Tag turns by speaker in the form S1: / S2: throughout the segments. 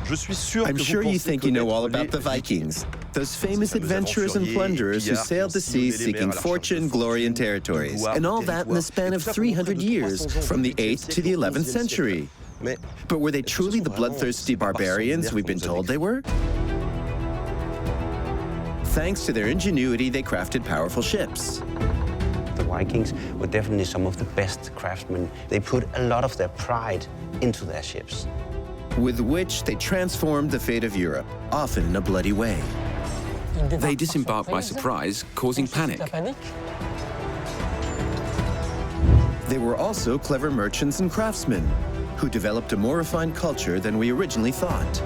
S1: I'm sure you think you know all about the Vikings, those famous adventurers and plunderers who sailed the seas seeking fortune, glory, and territories, and all that in the span of 300 years, from the 8th to the 11th century. But were they truly the bloodthirsty barbarians we've been told they were? Thanks to their ingenuity, they crafted powerful ships.
S2: The Vikings were definitely some of the best craftsmen. They put a lot of their pride into their ships,
S1: with which they transformed the fate of Europe, often in a bloody way.
S3: They disembarked by surprise, causing panic.
S1: They were also clever merchants and craftsmen, who developed a more refined culture than we originally thought.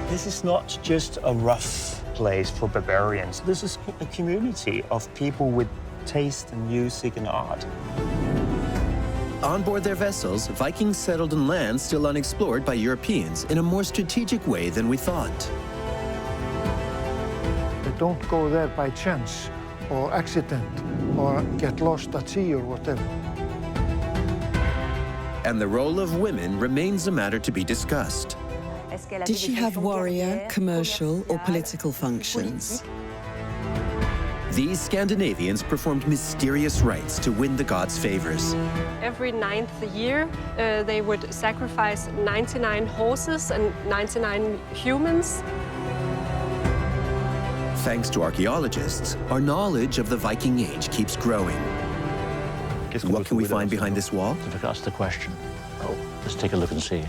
S4: This is not just a rough place for barbarians. This is a community of people with taste in music and art.
S1: On board their vessels, Vikings settled in lands still unexplored by Europeans in a more strategic way than we thought.
S5: They don't go there by chance or accident or get lost at sea or whatever.
S1: And the role of women remains a matter to be discussed.
S6: Did she have warrior, commercial, or political functions?
S1: These Scandinavians performed mysterious rites to win the gods' favors.
S7: Every 9th year, they would sacrifice 99 horses and 99 humans.
S1: Thanks to archaeologists, our knowledge of the Viking Age keeps growing. What can we find behind this wall?
S4: That's the question. Oh, let's take a look and see.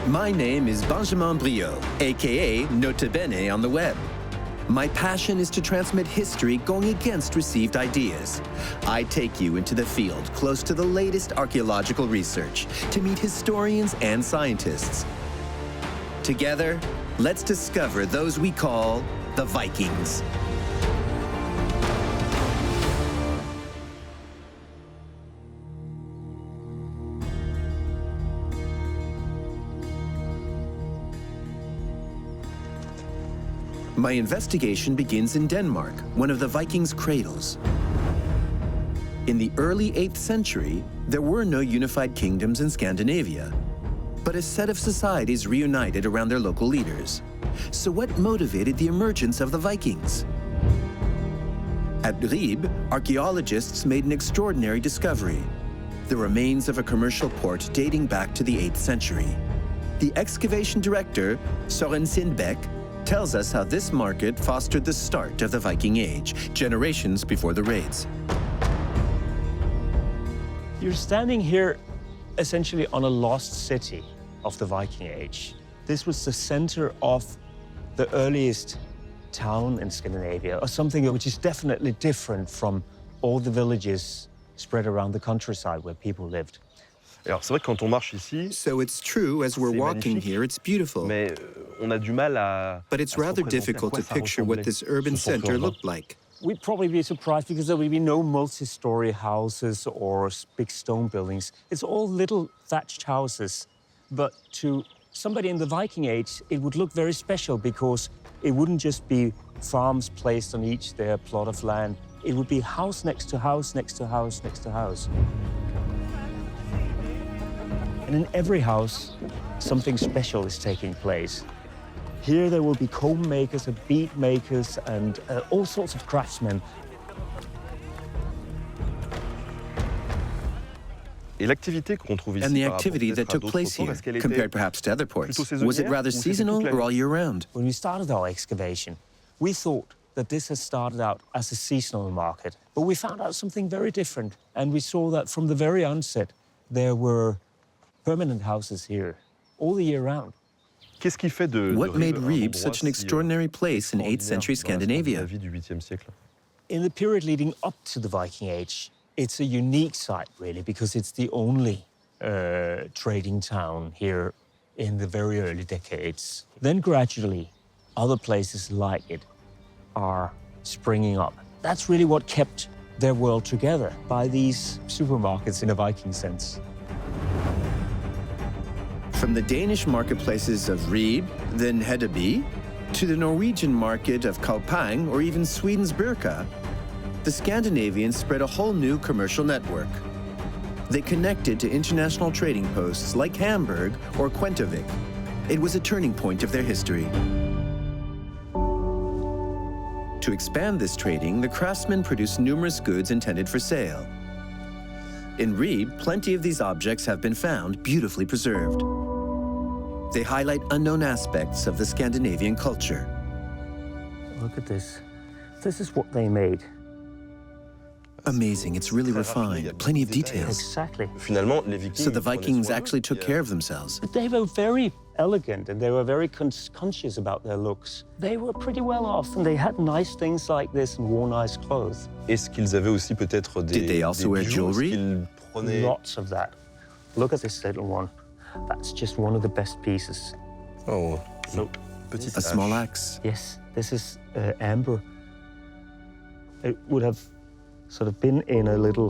S1: My name is Benjamin Briot, aka Nota Bene on the web. My passion is to transmit history going against received ideas. I take you into the field close to the latest archaeological research to meet historians and scientists. Together, let's discover those we call the Vikings. My investigation begins in Denmark, one of the Vikings' cradles. In the early 8th century, there were no unified kingdoms in Scandinavia, but a set of societies reunited around their local leaders. So what motivated the emergence of the Vikings? At Ribe, archaeologists made an extraordinary discovery: the remains of a commercial port dating back to the 8th century. The excavation director, Søren Sindbæk, tells us how this market fostered the start of the Viking Age, generations before the raids.
S4: You're standing here essentially on a lost city of the Viking Age. This was the center of the earliest town in Scandinavia, or something which is definitely different from all the villages spread around the countryside where people lived.
S1: So it's true, as we're walking here, it's beautiful. But it's rather difficult to picture what this urban center looked like.
S4: We'd probably be surprised because there would be no multi-story houses or big stone buildings. It's all little thatched houses. But to somebody in the Viking Age, it would look very special because it wouldn't just be farms placed on each their plot of land. It would be house next to house, next to house, next to house. And in every house, something special is taking place. Here there will be comb makers and bead makers and all sorts of craftsmen.
S1: And the activity that took place here, compared perhaps to other ports, was it rather seasonal or all year round?
S4: When we started our excavation, we thought that this had started out as a seasonal market. But we found out something very different. And we saw that from the very onset, there were permanent houses here all the year round.
S1: What made Ribe such an extraordinary place in 8th century Scandinavia?
S4: In the period leading up to the Viking Age, it's a unique site, really, because it's the only trading town here in the very early decades. Then gradually, other places like it are springing up. That's really what kept their world together, by these supermarkets in a Viking sense.
S1: From the Danish marketplaces of Ribe, then Hedeby, to the Norwegian market of Kaupang, or even Sweden's Birka, the Scandinavians spread a whole new commercial network. They connected to international trading posts like Hamburg or Quentovik. It was a turning point of their history. To expand this trading, the craftsmen produced numerous goods intended for sale. In Ribe, plenty of these objects have been found, beautifully preserved. They highlight unknown aspects of the Scandinavian culture.
S4: Look at this. This is what they made.
S1: Amazing, it's really refined, plenty of details.
S4: Exactly.
S1: So the Vikings actually took care of themselves.
S4: They were very elegant and they were very conscious about their looks. They were pretty well off and they had nice things like this and wore nice clothes.
S1: Did they also wear jewelry?
S4: Lots of that. Look at this little one. That's just one of the best pieces.
S2: Oh,
S4: so,
S1: a small axe.
S4: Yes, this is amber. It would have sort of been in a little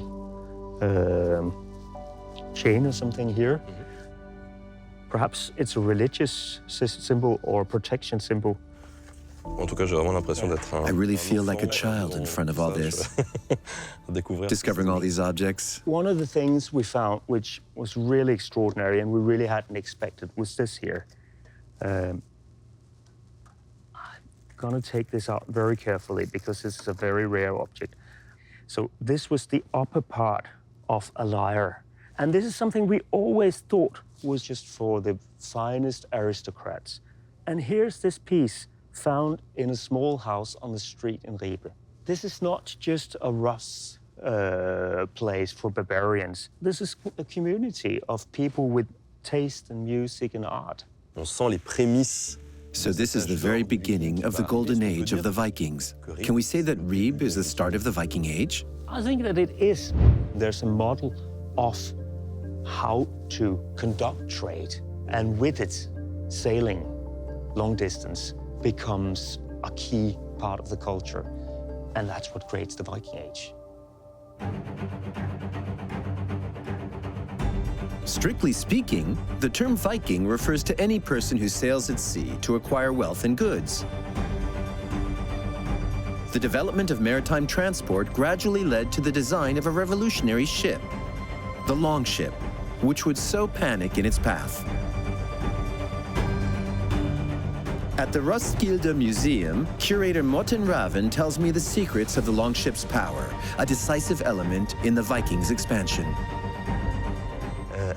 S4: chain or something here. Perhaps it's a religious symbol or protection symbol.
S1: I really feel like a child in front of all this, discovering all these objects.
S4: One of the things we found, which was really extraordinary and we really hadn't expected, was this here. I'm gonna take this out very carefully because this is a very rare object. So this was the upper part of a lyre. And this is something we always thought was just for the finest aristocrats. And here's this piece found in a small house on the street in Ribe. This is not just a rough place for barbarians. This is a community of people with taste and music and art.
S1: So this is the very beginning of the golden age of the Vikings. Can we say that Ribe is the start of the Viking Age?
S4: I think that it is. There's a model of how to conduct trade, and with it, sailing long distance becomes a key part of the culture, and that's what creates the Viking Age.
S1: Strictly speaking, the term Viking refers to any person who sails at sea to acquire wealth and goods. The development of maritime transport gradually led to the design of a revolutionary ship, the longship, which would sow panic in its path. At the Roskilde Museum, curator Morten Raven tells me the secrets of the longship's power, a decisive element in the Vikings' expansion.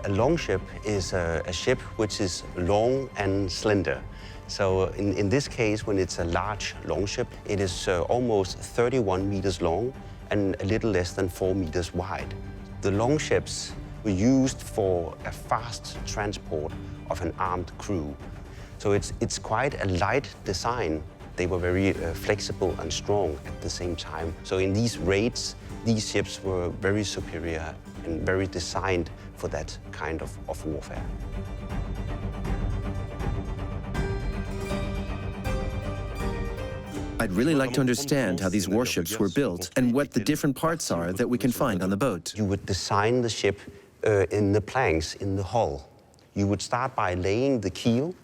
S2: A longship is a ship which is long and slender. So in this case, when it's a large longship, it is almost 31 meters long and a little less than 4 meters wide. The longships were used for a fast transport of an armed crew. So it's quite a light design. They were very flexible and strong at the same time. So in these raids, these ships were very superior and very designed for that kind of warfare.
S1: I'd really like to understand how these warships were built and what the different parts are that we can find on the boat.
S2: You would design the ship in the planks in the hull. You would start by laying the keel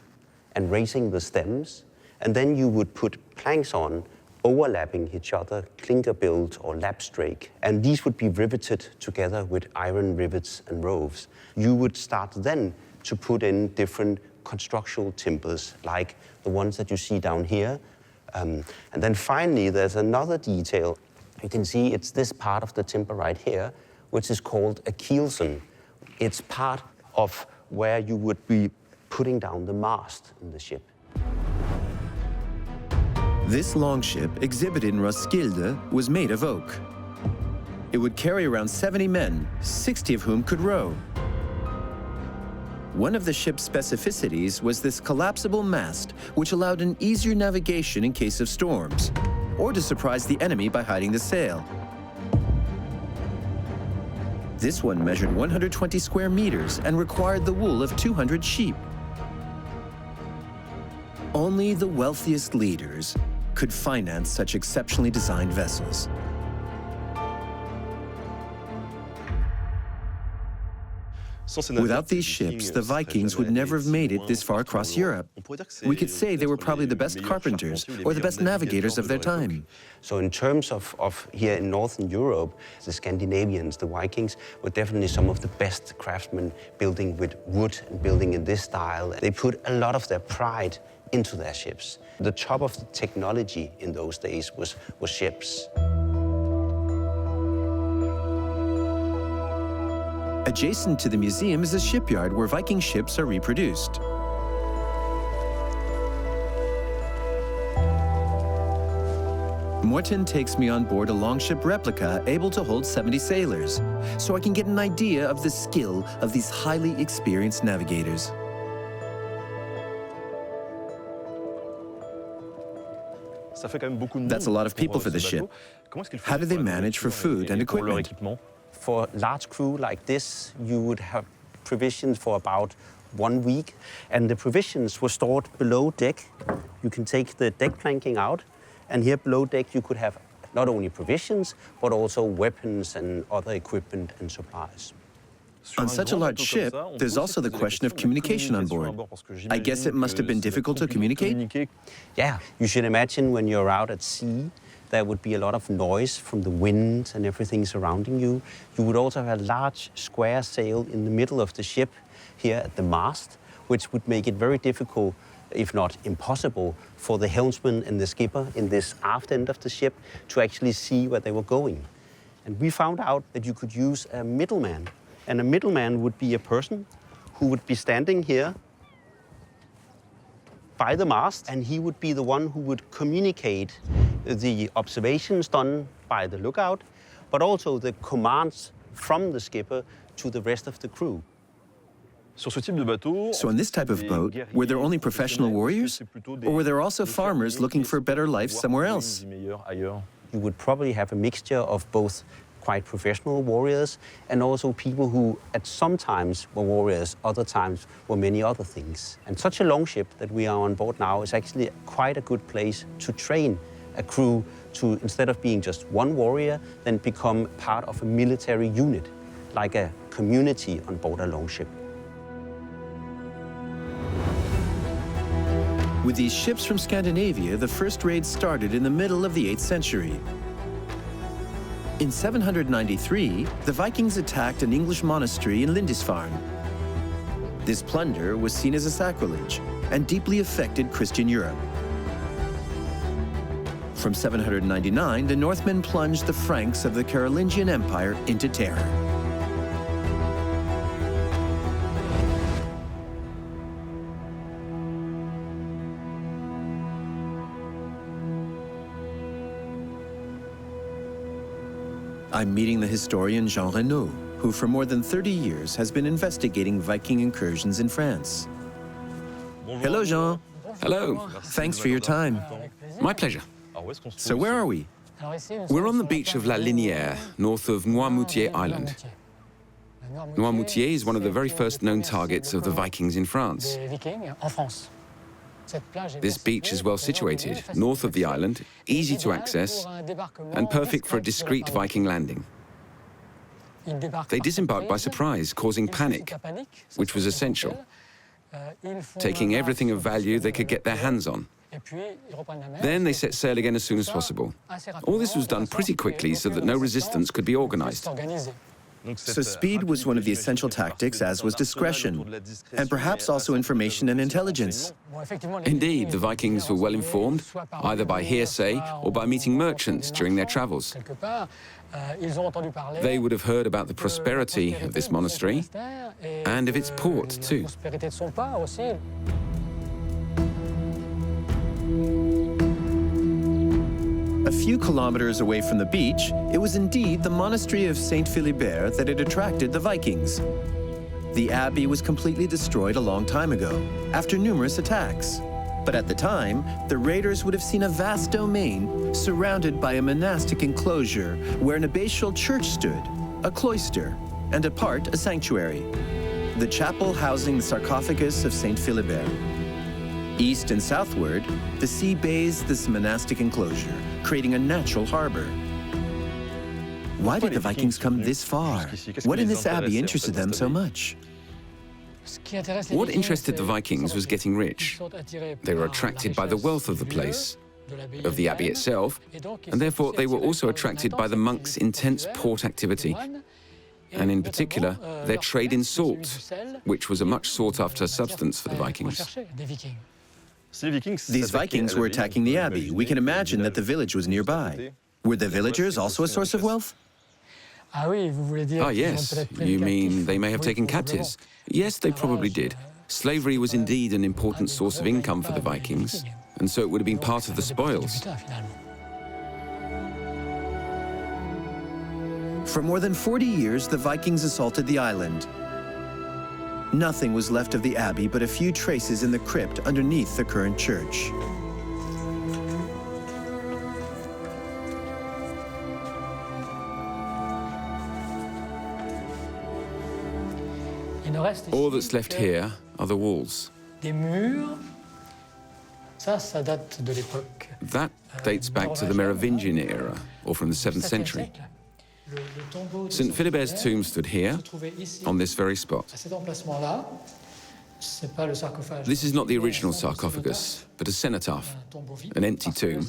S2: and raising the stems, and then you would put planks on, overlapping each other, clinker built or lap strake, and these would be riveted together with iron rivets and roves. You would start then to put in different constructional timbers, like the ones that you see down here. And then finally, there's another detail. You can see it's this part of the timber right here, which is called a keelson. It's part of where you would be putting down the mast in the ship.
S1: This longship, exhibited in Roskilde, was made of oak. It would carry around 70 men, 60 of whom could row. One of the ship's specificities was this collapsible mast, which allowed an easier navigation in case of storms, or to surprise the enemy by hiding the sail. This one measured 120 square meters and required the wool of 200 sheep. Only the wealthiest leaders could finance such exceptionally designed vessels. Without these ships, the Vikings would never have made it this far across Europe. We could say they were probably the best carpenters or the best navigators of their time.
S2: So in terms of here in Northern Europe, the Scandinavians, the Vikings, were definitely some of the best craftsmen building with wood and building in this style. They put a lot of their pride into their ships. The top of the technology in those days was ships.
S1: Adjacent to the museum is a shipyard where Viking ships are reproduced. Morten takes me on board a longship replica able to hold 70 sailors, so I can get an idea of the skill of these highly experienced navigators. That's a lot of people for the ship. How do they manage for food and equipment?
S2: For a large crew like this, you would have provisions for about 1 week, and the provisions were stored below deck. You can take the deck planking out, and here below deck you could have not only provisions, but also weapons and other equipment and supplies.
S1: On such a large ship, there's also the question of communication on board. I guess it must have been difficult to communicate?
S2: Yeah, you should imagine when you're out at sea, there would be a lot of noise from the wind and everything surrounding you. You would also have a large square sail in the middle of the ship here at the mast, which would make it very difficult, if not impossible, for the helmsman and the skipper in this aft end of the ship to actually see where they were going. And we found out that you could use a middleman. And a middleman would be a person who would be standing here by the mast, and he would be the one who would communicate the observations done by the lookout, but also the commands from the skipper to the rest of the crew.
S1: So in this type of boat, were there only professional warriors? Or were there also farmers looking for a better life somewhere else?
S2: You would probably have a mixture of both quite professional warriors and also people who at some times were warriors, other times were many other things. And such a longship that we are on board now is actually quite a good place to train a crew to, instead of being just one warrior, then become part of a military unit, like a community on board a longship.
S1: With these ships from Scandinavia, the first raid started in the middle of the 8th century. In 793, the Vikings attacked an English monastery in Lindisfarne. This plunder was seen as a sacrilege and deeply affected Christian Europe. From 799, the Northmen plunged the Franks of the Carolingian Empire into terror. I'm meeting the historian Jean Renaud, who for more than 30 years has been investigating Viking incursions in France. Hello, Jean.
S3: Hello.
S1: Thanks for your time.
S3: My pleasure.
S1: So where are we?
S3: We're on the beach of La Linière, north of Noirmoutier Island. Noirmoutier is one of the very first known targets of the Vikings in France. This beach is well situated, north of the island, easy to access, and perfect for a discreet Viking landing. They disembarked by surprise, causing panic, which was essential, taking everything of value they could get their hands on. Then they set sail again as soon as possible. All this was done pretty quickly so that no resistance could be organized.
S1: So speed was one of the essential tactics, as was discretion, and perhaps also information and intelligence.
S3: Indeed, the Vikings were well informed, either by hearsay or by meeting merchants during their travels. They would have heard about the prosperity of this monastery and of its port, too.
S1: A few kilometers away from the beach, it was indeed the monastery of Saint Philibert that had attracted the Vikings. The abbey was completely destroyed a long time ago, after numerous attacks. But at the time, the raiders would have seen a vast domain surrounded by a monastic enclosure where an abbatial church stood, a cloister, and a part a sanctuary. The chapel housing the sarcophagus of Saint Philibert. East and southward, the sea bathes this monastic enclosure, creating a natural harbor. Why did the Vikings come this far? What in this abbey interested them so much?
S3: What interested the Vikings was getting rich. They were attracted by the wealth of the place, of the abbey itself, and therefore they were also attracted by the monks' intense port activity, and in particular, their trade in salt, which was a much sought-after substance for the Vikings.
S1: These Vikings were attacking the abbey. We can imagine that the village was nearby. Were the villagers also a source of wealth?
S3: Ah, yes. You mean they may have taken captives? Yes, they probably did. Slavery was indeed an important source of income for the Vikings, and so it would have been part of the spoils.
S1: For more than 40 years, the Vikings assaulted the island. Nothing was left of the abbey but a few traces in the crypt underneath the current church.
S3: All that's left here are the walls. That dates back to the Merovingian era, or from the 7th century. St. Philibert's tomb stood here, on this very spot. This is not the original sarcophagus, but a cenotaph, an empty tomb,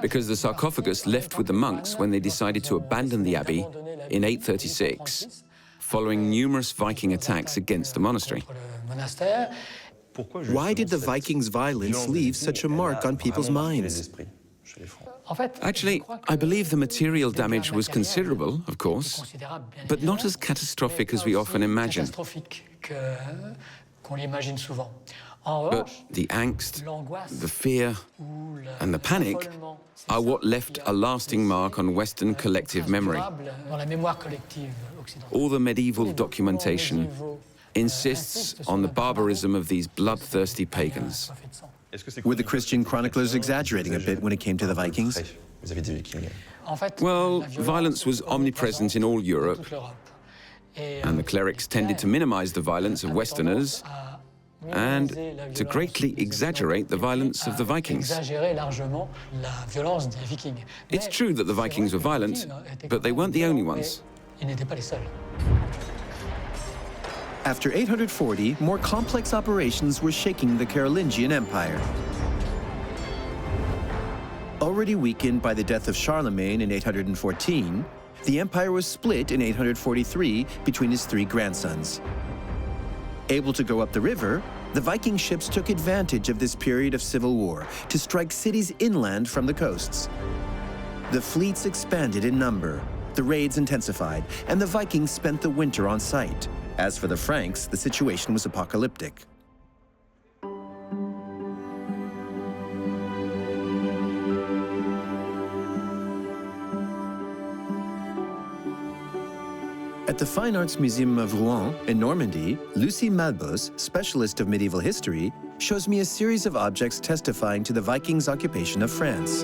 S3: because the sarcophagus left with the monks when they decided to abandon the abbey in 836, following numerous Viking attacks against the monastery.
S1: Why did the Vikings' violence leave such a mark on people's minds?
S3: Actually, I believe the material damage was considerable, of course, but not as catastrophic as we often imagine. But the angst, the fear, and the panic are what left a lasting mark on Western collective memory. All the medieval documentation insists on the barbarism of these bloodthirsty pagans.
S1: Were the Christian chroniclers exaggerating a bit when it came to the Vikings?
S3: Well, violence was omnipresent in all Europe, and the clerics tended to minimize the violence of Westerners and to greatly exaggerate the violence of the Vikings. It's true that the Vikings were violent, but they weren't the only ones.
S1: After 840, more complex operations were shaking the Carolingian Empire. Already weakened by the death of Charlemagne in 814, the empire was split in 843 between his 3 grandsons. Able to go up the river, the Viking ships took advantage of this period of civil war to strike cities inland from the coasts. The fleets expanded in number, the raids intensified, and the Vikings spent the winter on site. As for the Franks, the situation was apocalyptic. At the Fine Arts Museum of Rouen in Normandy, Lucie Malbos, specialist of medieval history, shows me a series of objects testifying to the Vikings' occupation of France.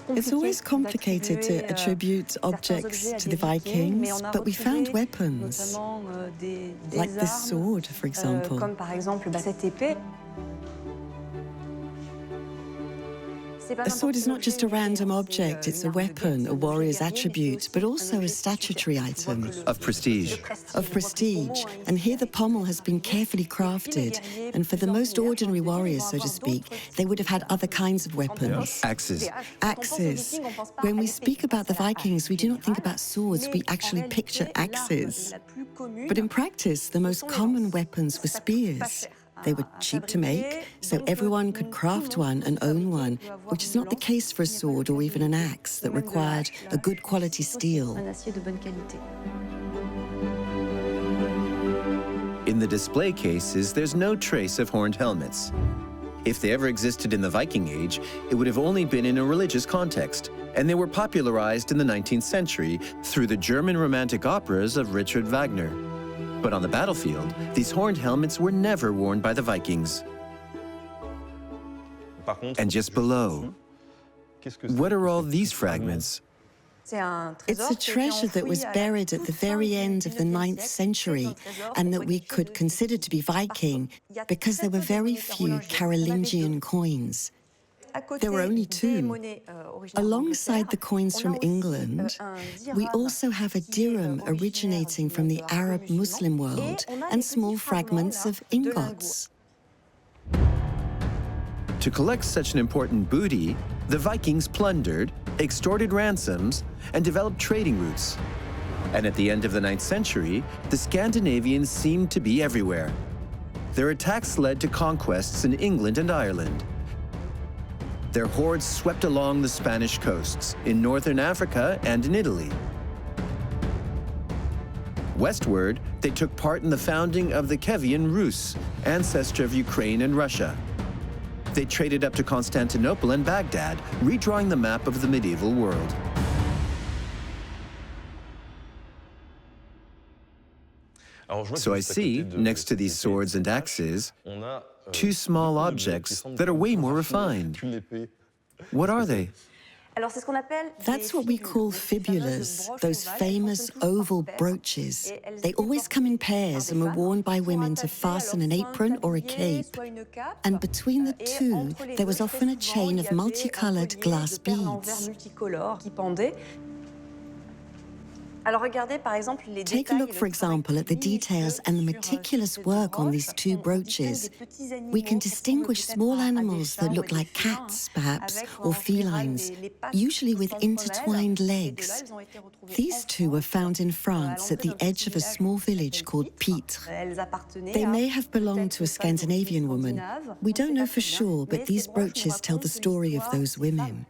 S6: It's always complicated to attribute objects to the Vikings, but we found weapons, like this sword, for example. A sword is not just a random object, it's a weapon, a warrior's attribute, but also a statutory item.
S1: Of prestige.
S6: Of prestige. And here the pommel has been carefully crafted, and for the most ordinary warriors, so to speak, they would have had other kinds of weapons.
S1: Axes.
S6: Axes. When we speak about the Vikings, we do not think about swords, we actually picture axes. But in practice, the most common weapons were spears. They were cheap to make, so everyone could craft one and own one, which is not the case for a sword or even an axe that required a good quality steel.
S1: In the display cases, there's no trace of horned helmets. If they ever existed in the Viking Age, it would have only been in a religious context, and they were popularized in the 19th century through the German romantic operas of Richard Wagner. But on the battlefield, these horned helmets were never worn by the Vikings. And just below, what are all these fragments?
S6: It's a treasure that was buried at the very end of the 9th century and that we could consider to be Viking because there were very few Carolingian coins. There were only two. Alongside the coins from England, we also have a dirham originating from the Arab Muslim world and small fragments of ingots.
S1: To collect such an important booty, the Vikings plundered, extorted ransoms, and developed trading routes. And at the end of the 9th century, the Scandinavians seemed to be everywhere. Their attacks led to conquests in England and Ireland. Their hordes swept along the Spanish coasts, in northern Africa and in Italy. Westward, they took part in the founding of the Kievan Rus, ancestor of Ukraine and Russia. They traded up to Constantinople and Baghdad, redrawing the map of the medieval world. So I see, next to these swords and axes, two small objects that are way more refined. What are they?
S6: That's what we call fibulas, those famous oval brooches. They always come in pairs and were worn by women to fasten an apron or a cape. And between the two, there was often a chain of multicolored glass beads. Take a look, for example, at the details and the meticulous work on these two brooches. We can distinguish small animals that look like cats, perhaps, or felines, usually with intertwined legs. These two were found in France at the edge of a small village called Pitre. They may have belonged to a Scandinavian woman. We don't know for sure, but these brooches tell the story of those women.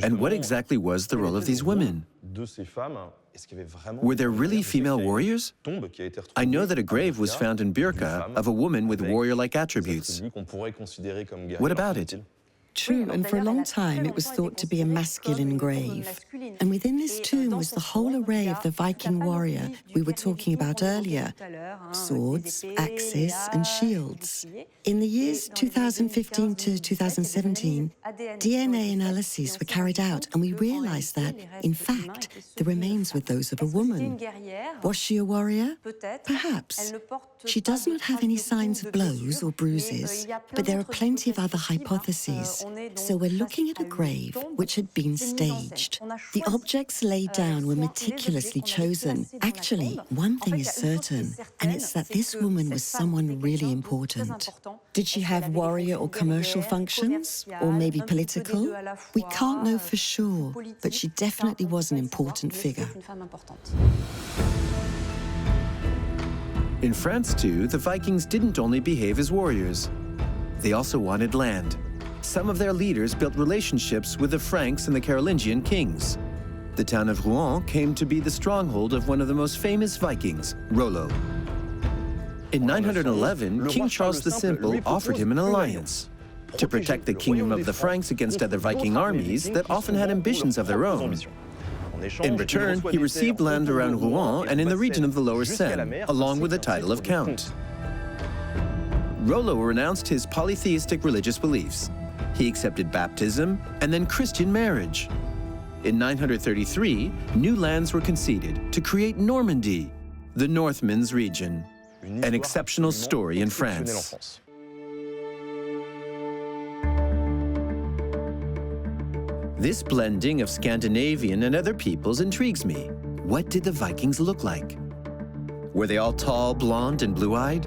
S1: And what exactly was the role of these women? Were there really female warriors? I know that a grave was found in Birka of a woman with warrior-like attributes. What about it?
S6: True, and for a long time it was thought to be a masculine grave. And within this tomb was the whole array of the Viking warrior we were talking about earlier: swords, axes, and shields. In the years 2015 to 2017, DNA analyses were carried out, and we realized that, in fact, the remains were those of a woman. Was she a warrior? Perhaps. She does not have any signs of blows or bruises, but there are plenty of other hypotheses. So we're looking at a grave which had been staged. The objects laid down were meticulously chosen. Actually, one thing is certain, and it's that this woman was someone really important. Did she have warrior or commercial functions? Or maybe political? We can't know for sure, but she definitely was an important figure.
S1: In France, too, the Vikings didn't only behave as warriors. They also wanted land. Some of their leaders built relationships with the Franks and the Carolingian kings. The town of Rouen came to be the stronghold of one of the most famous Vikings, Rollo. In 911, King Charles the Simple offered him an alliance to protect the kingdom of the Franks against other Viking armies that often had ambitions of their own. In return, he received land around Rouen and in the region of the Lower Seine, along with the title of Count. Rollo renounced his polytheistic religious beliefs. He accepted baptism and then Christian marriage. In 933, new lands were conceded to create Normandy, the Northmen's region, an exceptional story in France. This blending of Scandinavian and other peoples intrigues me. What did the Vikings look like? Were they all tall, blonde, and blue-eyed?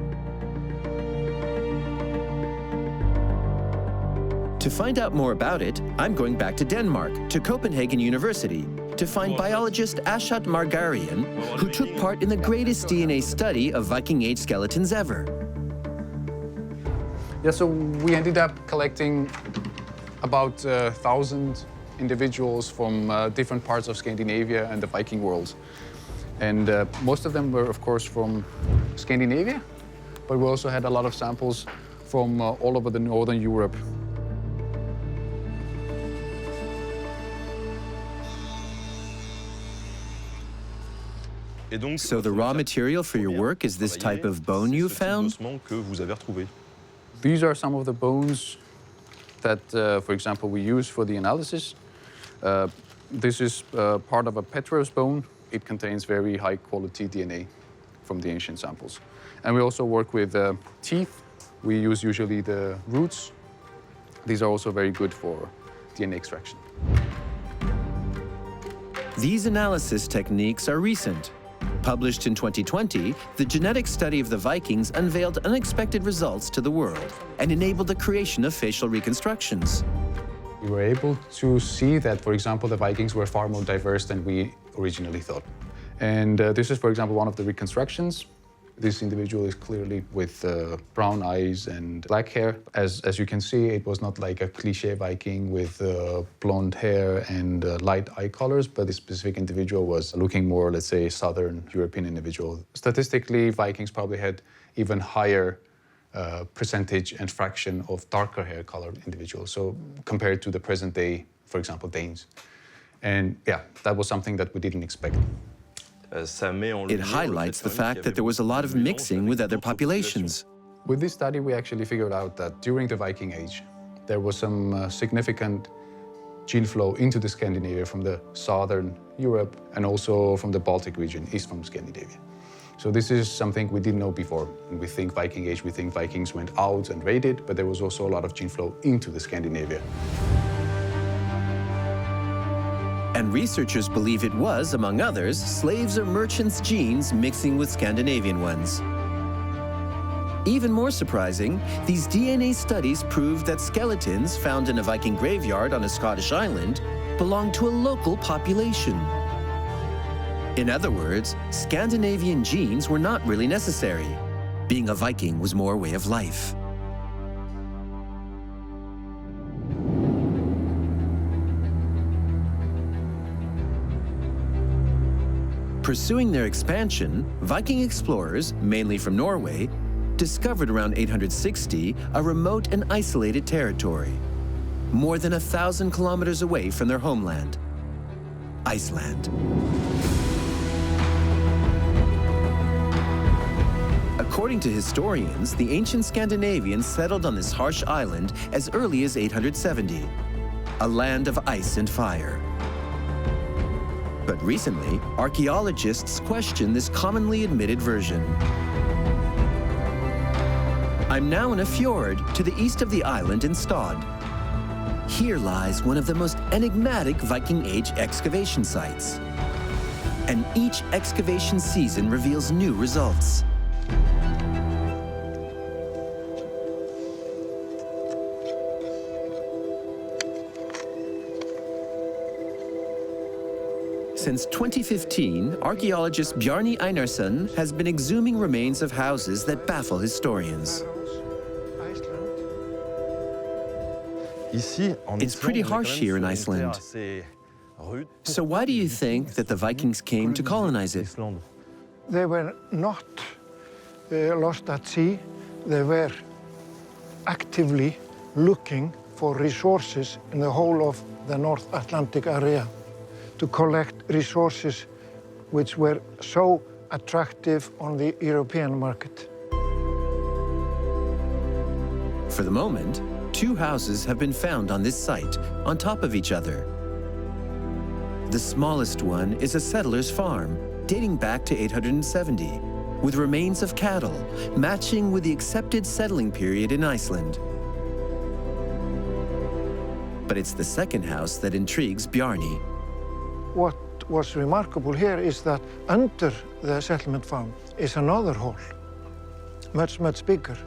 S1: To find out more about it, I'm going back to Denmark, to Copenhagen University, to find biologist Ashat Margarian, who took part in the greatest DNA study of Viking Age skeletons ever.
S8: Yeah, so we ended up collecting about 1,000 individuals from different parts of Scandinavia and the Viking world. And most of them were, of course, from Scandinavia, but we also had a lot of samples from all over the Northern Europe.
S1: So the raw material for your work is this type of bone you found?
S8: These are some of the bones that, for example, we use for the analysis. This is part of a Petros bone. It contains very high-quality DNA from the ancient samples. And we also work with teeth. We use usually the roots. These are also very good for DNA extraction.
S1: These analysis techniques are recent. Published in 2020, the genetic study of the Vikings unveiled unexpected results to the world and enabled the creation of facial reconstructions.
S8: We were able to see that, for example, the Vikings were far more diverse than we originally thought. And this is, for example, one of the reconstructions. This individual is clearly with brown eyes and black hair. As you can see, it was not like a cliché Viking with blonde hair and light eye colors, but this specific individual was looking more, let's say, Southern European individual. Statistically, Vikings probably had even higher percentage and fraction of darker hair colored individuals, so compared to the present day, for example, Danes. And yeah, that was something that we didn't expect.
S1: It highlights the fact that there was a lot of mixing with other populations.
S8: With this study, we actually figured out that during the Viking Age, there was some significant gene flow into the Scandinavia from the southern Europe and also from the Baltic region, east from Scandinavia. So this is something we didn't know before. When we think Viking Age, we think Vikings went out and raided, but there was also a lot of gene flow into the Scandinavia.
S1: And researchers believe it was, among others, slaves or merchants' genes mixing with Scandinavian ones. Even more surprising, these DNA studies proved that skeletons found in a Viking graveyard on a Scottish island belonged to a local population. In other words, Scandinavian genes were not really necessary. Being a Viking was more a way of life. Pursuing their expansion, Viking explorers, mainly from Norway, discovered around 860 a remote and isolated territory, more than 1,000 kilometers away from their homeland, Iceland. According to historians, the ancient Scandinavians settled on this harsh island as early as 870, a land of ice and fire. But recently, archaeologists question this commonly admitted version. I'm now in a fjord to the east of the island in Stad. Here lies one of the most enigmatic Viking Age excavation sites. And each excavation season reveals new results. Since 2015, archaeologist Bjarni Einarsson has been exhuming remains of houses that baffle historians. It's pretty harsh here in Iceland. So why do you think that the Vikings came to colonize it?
S5: They were not lost at sea. They were actively looking for resources in the whole of the North Atlantic area, to collect resources which were so attractive on the European market.
S1: For the moment, 2 houses have been found on this site, on top of each other. The smallest one is a settler's farm, dating back to 870, with remains of cattle, matching with the accepted settling period in Iceland. But it's the second house that intrigues Bjarni.
S5: What was remarkable here is that under the settlement farm is another hole, much, much bigger.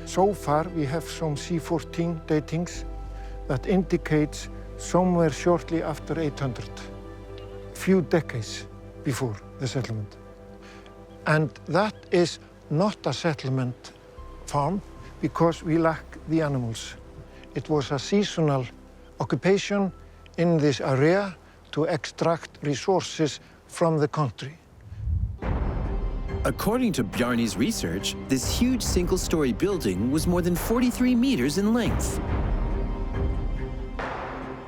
S5: So far, we have some C14 datings that indicates somewhere shortly after 800, few decades before the settlement. And that is not a settlement farm because we lack the animals. It was a seasonal occupation in this area to extract resources from the country.
S1: According to Bjarni's research, this huge single-story building was more than 43 meters in length.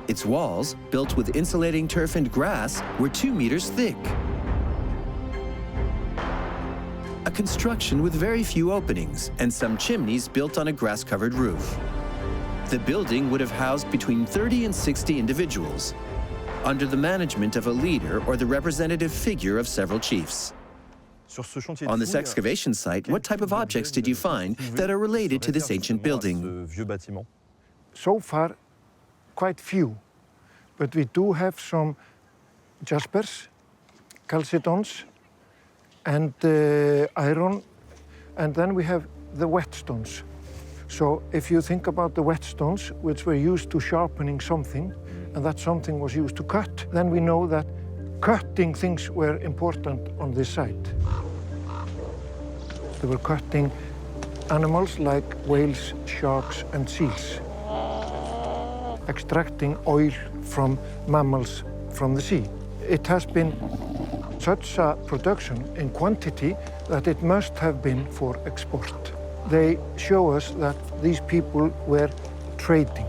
S1: Its walls, built with insulating turf and grass, were 2 meters thick. A construction with very few openings and some chimneys built on a grass-covered roof. The building would have housed between 30 and 60 individuals, under the management of a leader or the representative figure of several chiefs. On this excavation site, what type of objects did you find that are related to this ancient building?
S5: So far, quite few. But we do have some jaspers, chalcedons, and iron, and then we have the whetstones. So if you think about the whetstones, which were used to sharpening something, and that something was used to cut, then we know that cutting things were important on this site. They were cutting animals like whales, sharks, and seals, extracting oil from mammals from the sea. It has been such a production in quantity that it must have been for export. They show us that these people were trading.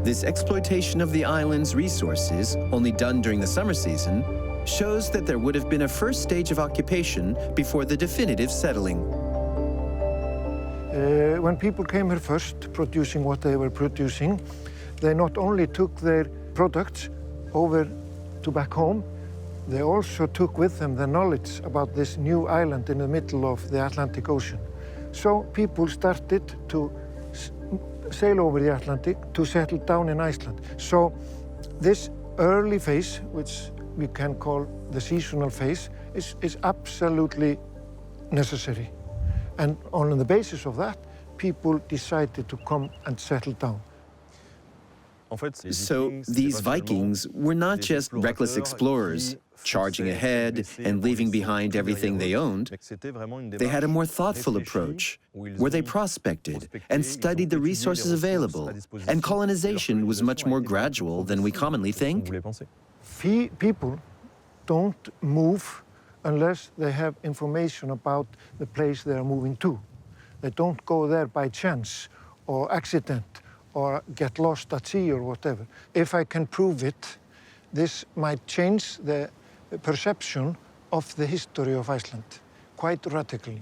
S1: This exploitation of the island's resources, only done during the summer season, shows that there would have been a first stage of occupation before the definitive settling.
S5: When people came here first, producing what they were producing, they not only took their products over to back home, they also took with them the knowledge about this new island in the middle of the Atlantic Ocean. So people started to sail over the Atlantic to settle down in Iceland. So this early phase, which we can call the seasonal phase, is absolutely necessary. And on the basis of that, people decided to come and settle down.
S1: So these Vikings were not just reckless explorers, charging ahead and leaving behind everything they owned. They had a more thoughtful approach, where they prospected and studied the resources available, and colonization was much more gradual than we commonly think.
S5: People don't move unless they have information about the place they are moving to. They don't go there by chance or accident or get lost at sea or whatever. If I can prove it, this might change the perception of the history of Iceland quite radically.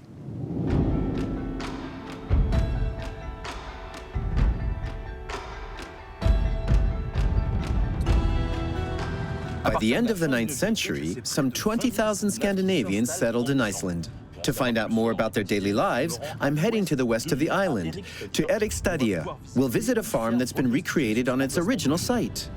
S1: By the end of the 9th century, some 20,000 Scandinavians settled in Iceland. To find out more about their daily lives, I'm heading to the west of the island, to Erikstadia. We'll visit a farm that's been recreated on its original site.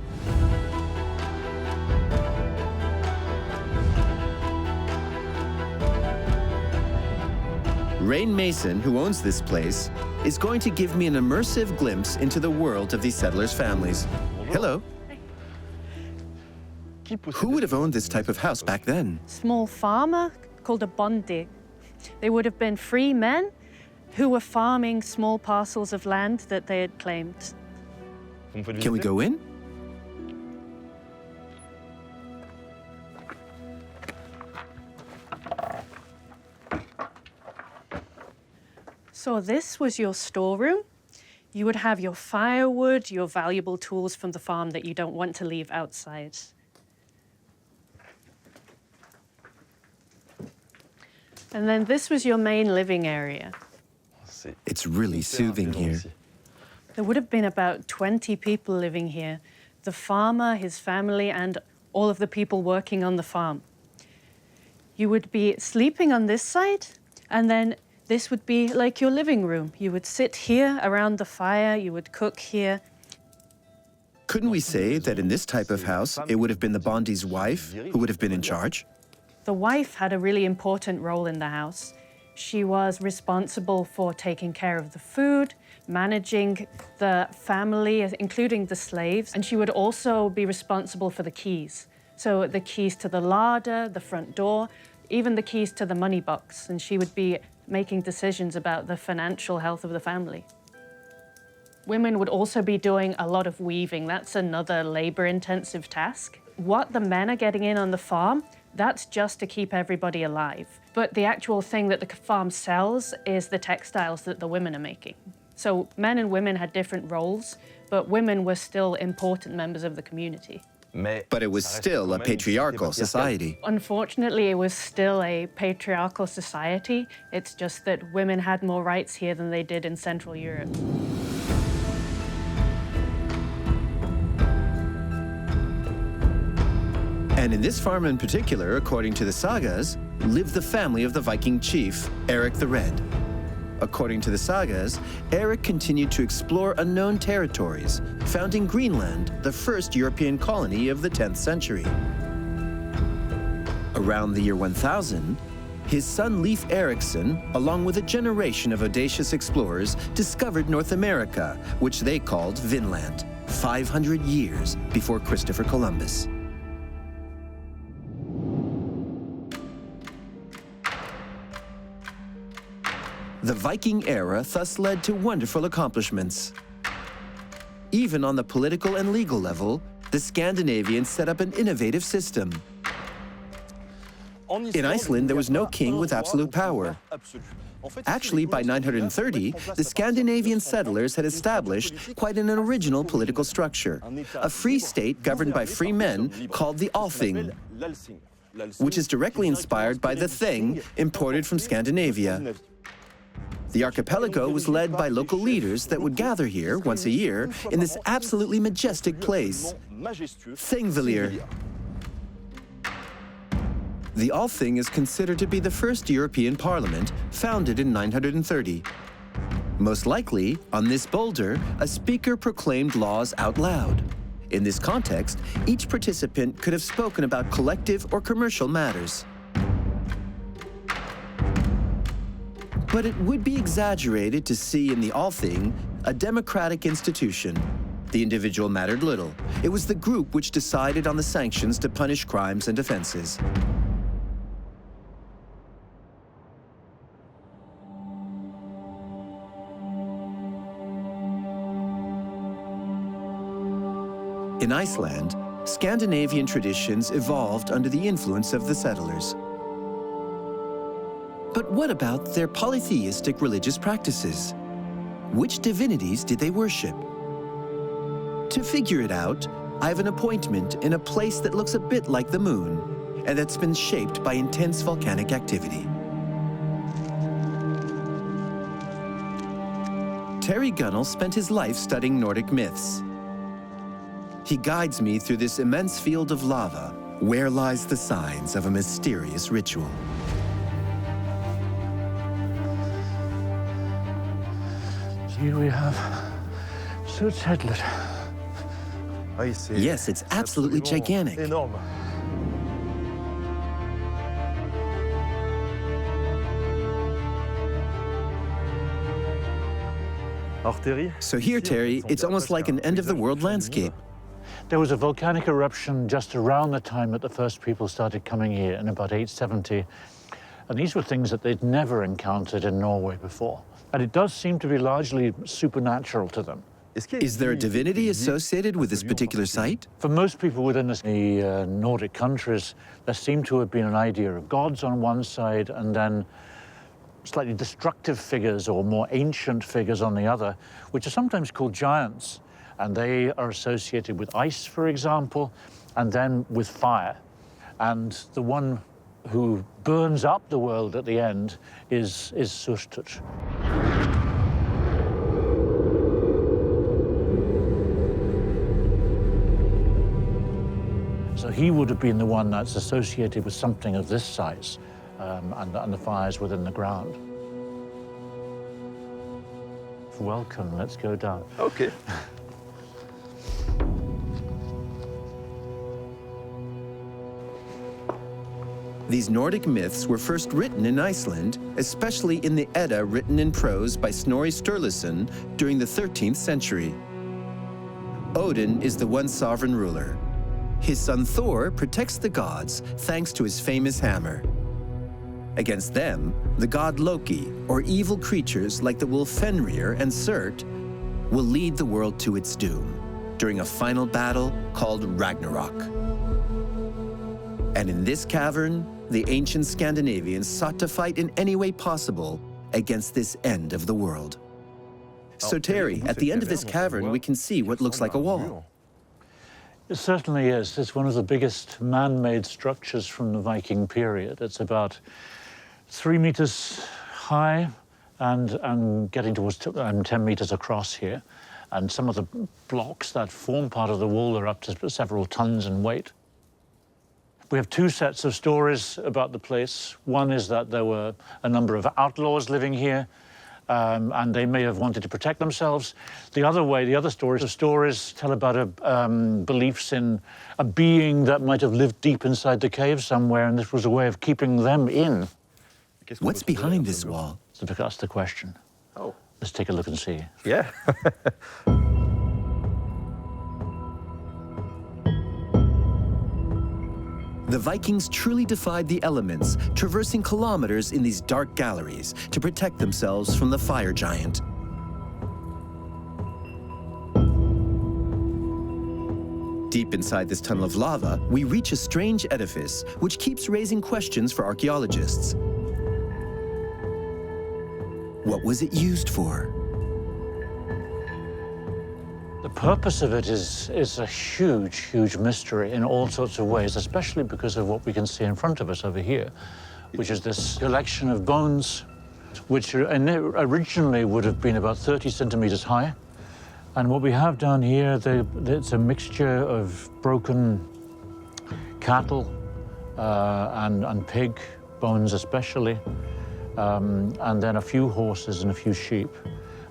S1: Rain Mason, who owns this place, is going to give me an immersive glimpse into the world of these settlers' families. Hello. Who would have owned this type of house back then?
S9: Small farmer called a bondi. They would have been free men who were farming small parcels of land that they had claimed.
S1: Can we go in?
S9: So this was your storeroom. You would have your firewood, your valuable tools from the farm that you don't want to leave outside. And then this was your main living area.
S1: It's really soothing here.
S9: There would have been about 20 people living here. The farmer, his family, and all of the people working on the farm. You would be sleeping on this side, and then this would be like your living room. You would sit here around the fire, you would cook here.
S1: Couldn't we say that in this type of house, it would have been the bondi's wife who would have been in charge?
S9: The wife had a really important role in the house. She was responsible for taking care of the food, managing the family, including the slaves, and she would also be responsible for the keys. So the keys to the larder, the front door, even the keys to the money box, and she would be making decisions about the financial health of the family. Women would also be doing a lot of weaving. That's another labor-intensive task. What the men are getting in on the farm, that's just to keep everybody alive. But the actual thing that the farm sells is the textiles that the women are making. So men and women had different roles, but women were still important members of the community.
S1: But it was still a patriarchal society.
S9: Unfortunately, it was still a patriarchal society. It's just that women had more rights here than they did in Central Europe.
S1: And in this farm in particular, according to the sagas, lived the family of the Viking chief, Eric the Red. According to the sagas, Eric continued to explore unknown territories, founding Greenland, the first European colony of the 10th century. Around the year 1000, his son Leif Erikson, along with a generation of audacious explorers, discovered North America, which they called Vinland, 500 years before Christopher Columbus. The Viking era thus led to wonderful accomplishments. Even on the political and legal level, the Scandinavians set up an innovative system. In Iceland, there was no king with absolute power. Actually, by 930, the Scandinavian settlers had established quite an original political structure, a free state governed by free men called the Althing, which is directly inspired by the Thing imported from Scandinavia. The archipelago was led by local leaders that would gather here once a year in this absolutely majestic place, Thingvellir. The Althing is considered to be the first European parliament, founded in 930. Most likely, on this boulder, a speaker proclaimed laws out loud. In this context, each participant could have spoken about collective or commercial matters. But it would be exaggerated to see in the Althing a democratic institution. The individual mattered little. It was the group which decided on the sanctions to punish crimes and offenses. In Iceland, Scandinavian traditions evolved under the influence of the settlers. But what about their polytheistic religious practices? Which divinities did they worship? To figure it out, I have an appointment in a place that looks a bit like the moon, and that's been shaped by intense volcanic activity. Terry Gunnell spent his life studying Nordic myths. He guides me through this immense field of lava, where lies the signs of a mysterious ritual.
S5: Here we have Surtshellir.
S1: Yes, it's absolutely gigantic. So here, Terry, it's almost like an end-of-the-world landscape.
S10: There was a volcanic eruption just around the time that the first people started coming here in about 870. And these were things that they'd never encountered in Norway before. And it does seem to be largely supernatural to them.
S1: Is there a divinity associated with this particular site?
S10: For most people within the Nordic countries, there seemed to have been an idea of gods on one side and then slightly destructive figures or more ancient figures on the other, which are sometimes called giants. And they are associated with ice, for example, and then with fire. And the one who burns up the world at the end is Surtur. So he would have been the one that's associated with something of this size, and the fires within the ground. Welcome, let's go down.
S11: Okay.
S1: These Nordic myths were first written in Iceland, especially in the Edda written in prose by Snorri Sturluson during the 13th century. Odin is the one sovereign ruler. His son Thor protects the gods thanks to his famous hammer. Against them, the god Loki, or evil creatures like the wolf Fenrir and Surt, will lead the world to its doom during a final battle called Ragnarok. And in this cavern, the ancient Scandinavians sought to fight in any way possible against this end of the world. So Terry, at the end of this cavern, we can see what looks like a wall.
S10: It certainly is. It's one of the biggest man-made structures from the Viking period. It's about 3 meters high and getting towards 10 meters across here. And some of the blocks that form part of the wall are up to several tons in weight. We have two sets of stories about the place. One is that there were a number of outlaws living here, and they may have wanted to protect themselves. The other stories tell about beliefs in a being that might have lived deep inside the cave somewhere, and this was a way of keeping them in.
S1: What's behind this wall?
S10: So that's the question. Oh. Let's take a look and see.
S11: Yeah.
S1: The Vikings truly defied the elements, traversing kilometers in these dark galleries to protect themselves from the fire giant. Deep inside this tunnel of lava, we reach a strange edifice which keeps raising questions for archaeologists. What was it used for?
S10: The purpose of it is a huge, huge mystery in all sorts of ways, especially because of what we can see in front of us over here, which is this collection of bones, which originally would have been about 30 centimeters high. And what we have down here, it's a mixture of broken cattle and pig bones especially, and then a few horses and a few sheep,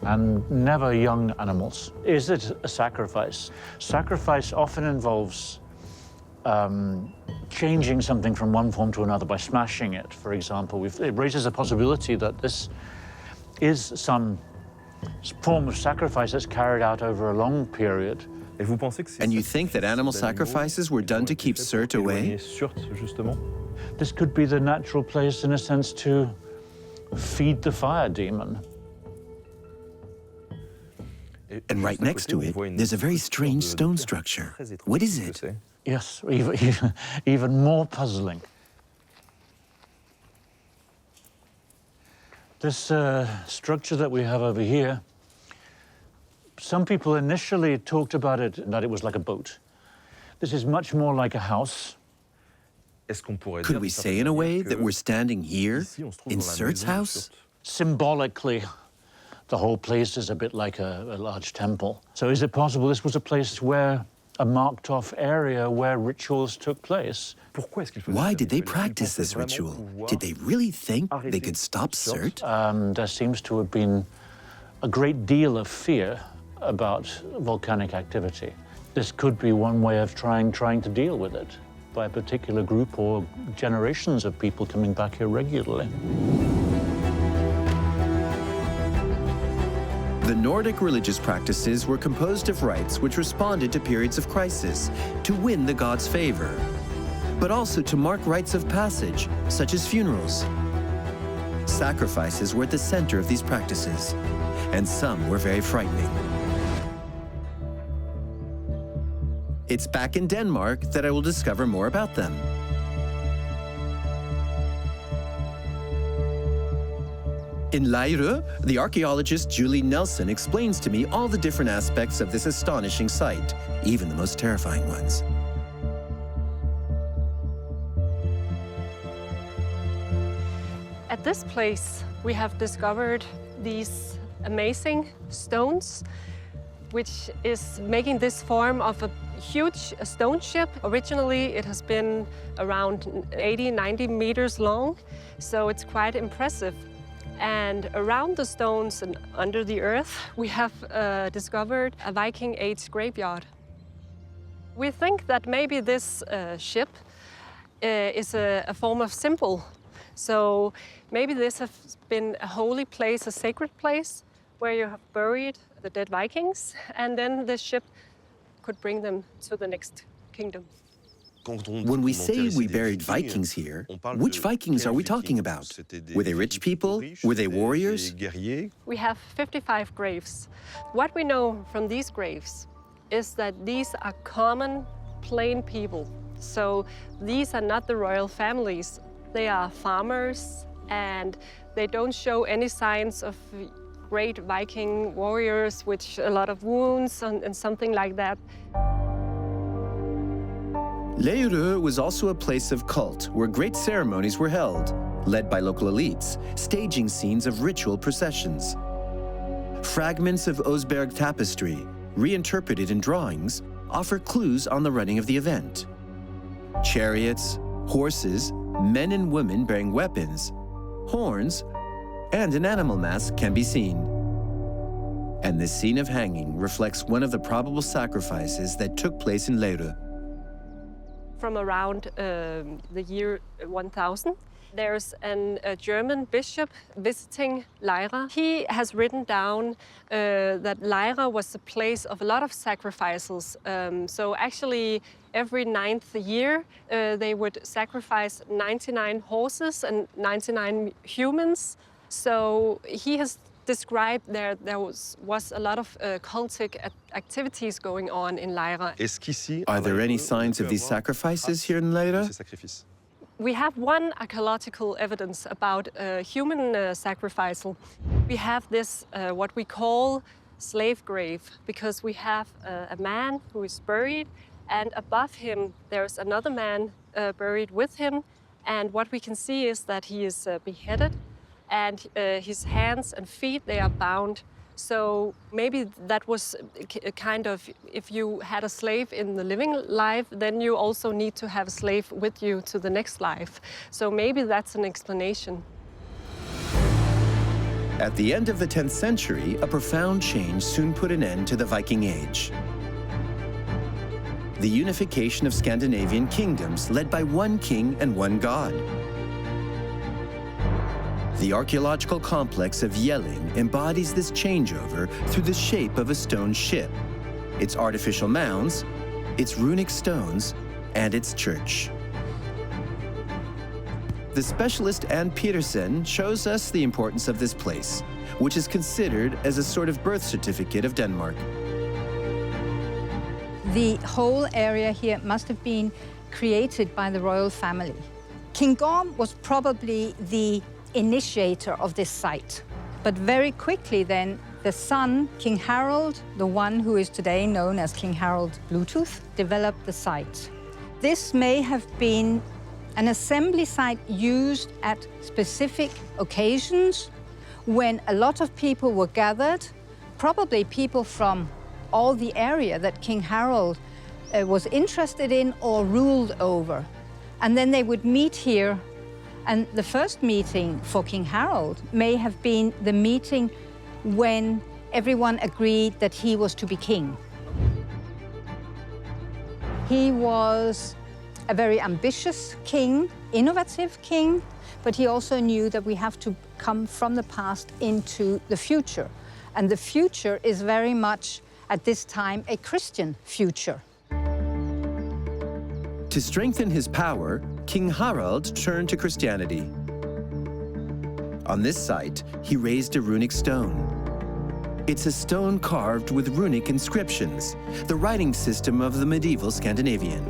S10: and never young animals. Is it a sacrifice? Sacrifice often involves changing something from one form to another by smashing it, for example. It raises a possibility that this is some form of sacrifice that's carried out over a long period.
S1: And you think that animal sacrifices were done to keep Surt away?
S10: This could be the natural place, in a sense, to feed the fire demon.
S1: And right next to it, there's a very strange stone structure. What is it?
S10: Yes, even more puzzling. This structure that we have over here, some people initially talked about it, that it was like a boat. This is much more like a house.
S1: Could we say in a way that we're standing here, in Surt's house?
S10: Symbolically, the whole place is a bit like a large temple. So is it possible this was a place where a marked-off area where rituals took place?
S1: Why did they practice this ritual? Did they really think they could stop Surt?
S10: There seems to have been a great deal of fear about volcanic activity. This could be one way of trying to deal with it by a particular group or generations of people coming back here regularly.
S1: The Nordic religious practices were composed of rites which responded to periods of crisis to win the gods' favor, but also to mark rites of passage, such as funerals. Sacrifices were at the center of these practices, and some were very frightening. It's back in Denmark that I will discover more about them. In Lyra, the archaeologist Julie Nelson explains to me all the different aspects of this astonishing site, even the most terrifying ones.
S7: At this place, we have discovered these amazing stones, which is making this form of a huge stone ship. Originally, it has been around 80-90 meters long, so it's quite impressive. And around the stones and under the earth, we have discovered a Viking Age graveyard. We think that maybe this ship is a form of symbol. So maybe this has been a holy place, a sacred place, where you have buried the dead Vikings, and then this ship could bring them to the next kingdom.
S1: When we say we buried Vikings here, which Vikings are we talking about? Were they rich people? Were they warriors?
S7: We have 55 graves. What we know from these graves is that these are common, plain people. So these are not the royal families. They are farmers, and they don't show any signs of great Viking warriors with a lot of wounds and something like that.
S1: Lyra was also a place of cult where great ceremonies were held, led by local elites, staging scenes of ritual processions. Fragments of Osberg tapestry, reinterpreted in drawings, offer clues on the running of the event. Chariots, horses, men and women bearing weapons, horns, and an animal mask can be seen. And this scene of hanging reflects one of the probable sacrifices that took place in Lyra.
S7: From around the year 1000, there's a German bishop visiting Lyra. He has written down that Lyra was a place of a lot of sacrifices. So actually, every 9th year, they would sacrifice 99 horses and 99 humans. So he has described there was a lot of cultic activities going on in Lyra.
S1: Are there any signs of these sacrifices here in Lyra?
S7: We have one archaeological evidence about human sacrifice. We have this, what we call slave grave, because we have a man who is buried, and above him there's another man buried with him. And what we can see is that he is beheaded, and his hands and feet, they are bound. So maybe that was a kind of, if you had a slave in the living life, then you also need to have a slave with you to the next life. So maybe that's an explanation.
S1: At the end of the 10th century, a profound change soon put an end to the Viking Age. The unification of Scandinavian kingdoms led by one king and one god. The archaeological complex of Jelling embodies this changeover through the shape of a stone ship, its artificial mounds, its runic stones, and its church. The specialist Anne Petersen shows us the importance of this place, which is considered as a sort of birth certificate of Denmark.
S11: The whole area here must have been created by the royal family. King Gorm was probably the initiator of this site. But very quickly then, the son, King Harald, the one who is today known as King Harald Bluetooth, developed the site. This may have been an assembly site used at specific occasions when a lot of people were gathered, probably people from all the area that King Harald was interested in or ruled over. And then they would meet here. And the first meeting for King Harald may have been the meeting when everyone agreed that he was to be king. He was a very ambitious king, innovative king, but he also knew that we have to come from the past into the future. And the future is very much, at this time, a Christian future.
S1: To strengthen his power, King Harald turned to Christianity. On this site, he raised a runic stone. It's a stone carved with runic inscriptions, the writing system of the medieval Scandinavian.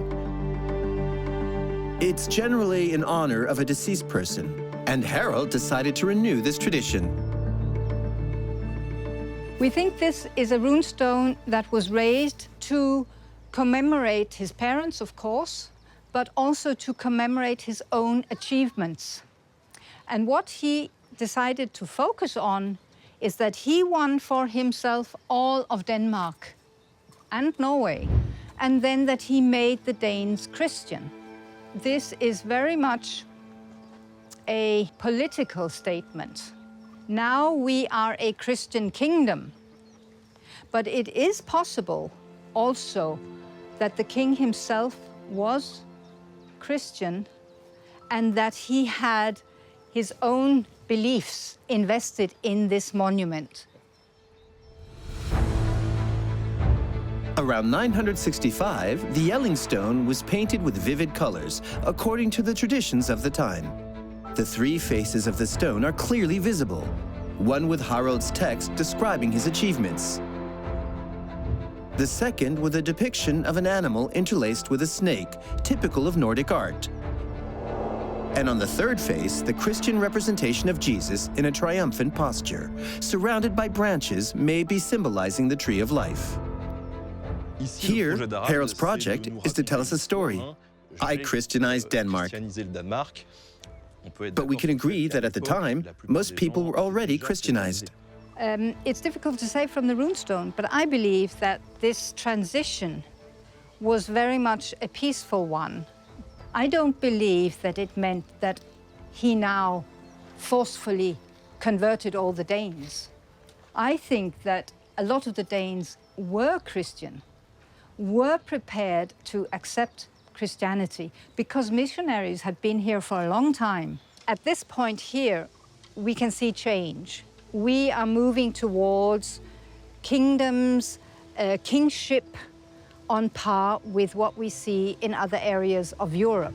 S1: It's generally in honor of a deceased person, and Harald decided to renew this tradition.
S11: We think this is a rune stone that was raised to commemorate his parents, of course, but also to commemorate his own achievements. And what he decided to focus on is that he won for himself all of Denmark and Norway, and then that he made the Danes Christian. This is very much a political statement. Now we are a Christian kingdom, but it is possible also that the king himself was Christian and that he had his own beliefs invested in this monument.
S1: Around 965, the Jelling stone was painted with vivid colors, according to the traditions of the time. The three faces of the stone are clearly visible, one with Harald's text describing his achievements, the second with a depiction of an animal interlaced with a snake, typical of Nordic art. And on the third face, the Christian representation of Jesus in a triumphant posture, surrounded by branches maybe symbolizing the tree of life. Here, Harald's project is to tell us a story. I Christianized Denmark. But we can agree that at the time, most people were already Christianized.
S11: It's difficult to say from the runestone, but I believe that this transition was very much a peaceful one. I don't believe that it meant that he now forcefully converted all the Danes. I think that a lot of the Danes were Christian, were prepared to accept Christianity because missionaries had been here for a long time. At this point here, we can see change. We are moving towards kingdoms, kingship on par with what we see in other areas of Europe.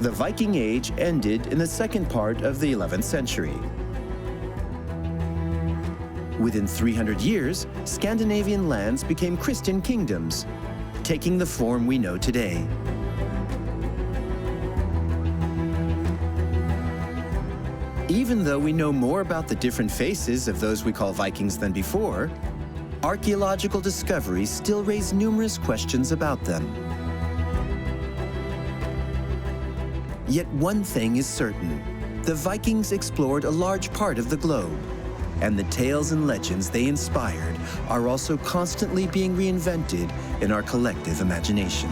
S1: The Viking Age ended in the second part of the 11th century. Within 300 years, Scandinavian lands became Christian kingdoms, taking the form we know today. Even though we know more about the different faces of those we call Vikings than before, archaeological discoveries still raise numerous questions about them. Yet one thing is certain: the Vikings explored a large part of the globe, and the tales and legends they inspired are also constantly being reinvented in our collective imagination.